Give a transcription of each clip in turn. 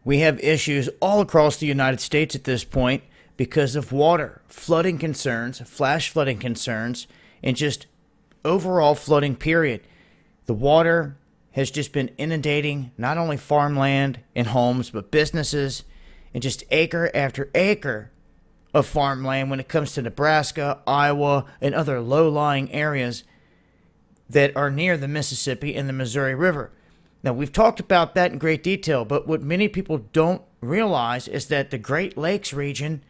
We have issues all across the United States at this point because of water, flooding concerns, flash flooding concerns, and just overall flooding, period. The water has just been inundating not only farmland and homes, but businesses, and just acre after acre of farmland when it comes to Nebraska, Iowa, and other low-lying areas that are near the Mississippi and the Missouri River. Now, we've talked about that in great detail, but what many people don't realize is that the Great Lakes region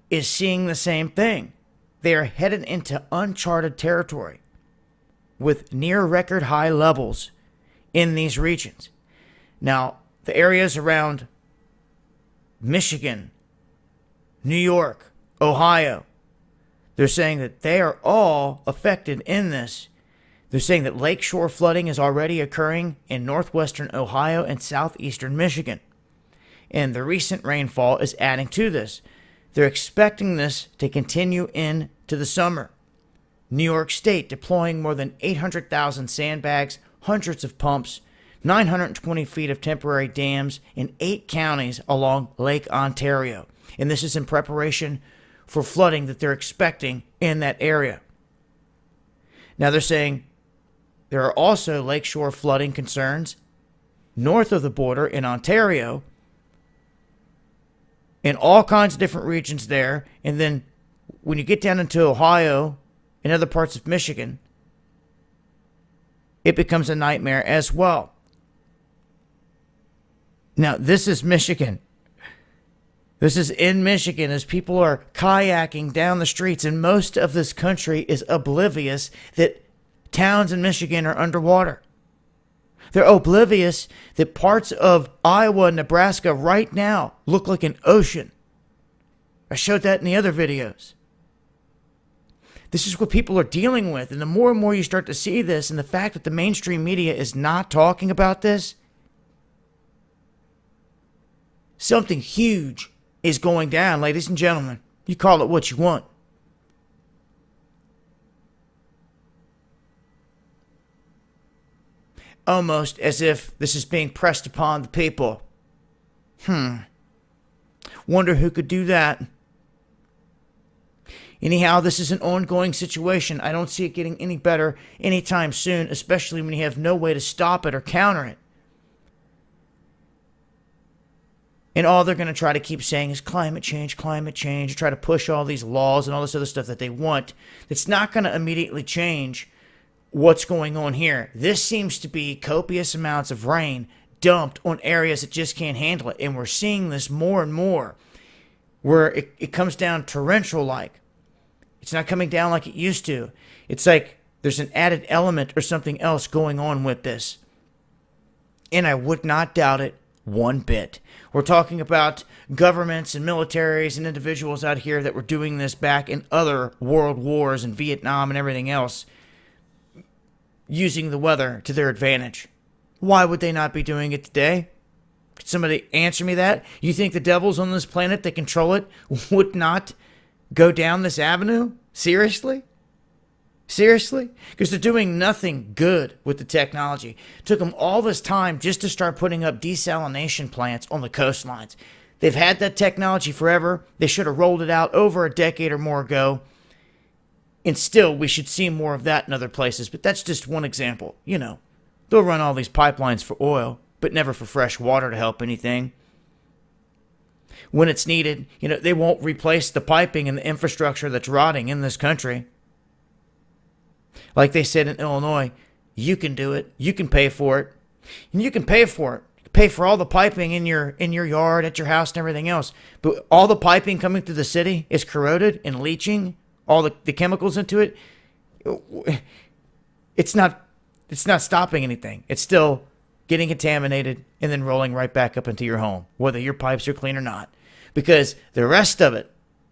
is seeing the same thing. They are headed into uncharted territory with near record high levels in these regions. Now, the areas around Michigan, New York, Ohio, they're saying that they are all affected in this. They're saying that lakeshore flooding is already occurring in northwestern Ohio and southeastern Michigan. And the recent rainfall is adding to this. They're expecting this to continue into the summer. New York State deploying more than 800,000 sandbags, hundreds of pumps, 920 feet of temporary dams in 8 counties along Lake Ontario. And this is in preparation for flooding that they're expecting in that area. Now they're saying there are also lakeshore flooding concerns north of the border in Ontario, in all kinds of different regions there. And then when you get down into Ohio and other parts of Michigan, it becomes a nightmare as well. Now, this is Michigan. This is in Michigan as people are kayaking down the streets, and most of this country is oblivious that towns in Michigan are underwater. They're oblivious that parts of Iowa and Nebraska right now look like an ocean. I showed that in the other videos. This is what people are dealing with, and the more and more you start to see this, and the fact that the mainstream media is not talking about this, something huge is going down, ladies and gentlemen. You call it what you want. Almost as if this is being pressed upon the people. Wonder who could do that. Anyhow, this is an ongoing situation. I don't see it getting any better anytime soon, especially when you have no way to stop it or counter it. And all they're going to try to keep saying is climate change, try to push all these laws and all this other stuff that they want. It's not going to immediately change what's going on here. This seems to be copious amounts of rain dumped on areas that just can't handle it. And we're seeing this more and more, where it comes down torrential-like. It's not coming down like it used to. It's like there's an added element or something else going on with this. And I would not doubt it one bit. We're talking about governments and militaries and individuals out here that were doing this back in other world wars and Vietnam and everything else, using the weather to their advantage. Why would they not be doing it today? Could somebody answer me that? You think the devils on this planet that control it would not go down this avenue? Seriously? Seriously? Because they're doing nothing good with the technology. It took them all this time just to start putting up desalination plants on the coastlines. They've had that technology forever. They should have rolled it out over a decade or more ago. And still, we should see more of that in other places. But that's just one example. You know, they'll run all these pipelines for oil, but never for fresh water to help anything. When it's needed, you know, they won't replace the piping and the infrastructure that's rotting in this country. Like they said in Illinois, you can do it. You can pay for it. And you can pay for it. You can pay for all the piping in your yard, at your house, and everything else. But all the piping coming through the city is corroded and leaching all the chemicals into it. It's not stopping anything. It's still getting contaminated and then rolling right back up into your home, whether your pipes are clean or not. Because the rest of it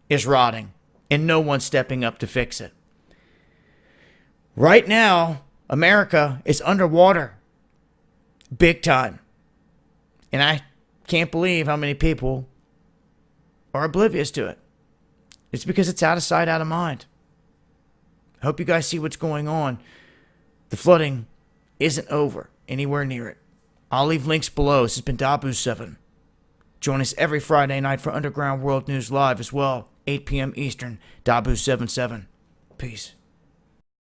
is rotting and no one's stepping up to fix it. Right now, America is underwater. Big time. And I can't believe how many people are oblivious to it. It's because it's out of sight, out of mind. I hope you guys see what's going on. The flooding isn't over anywhere near it. I'll leave links below. This has been Dabu7. Join us every Friday night for Underground World News Live as well, 8 p.m. Eastern, Dabu 77. Peace.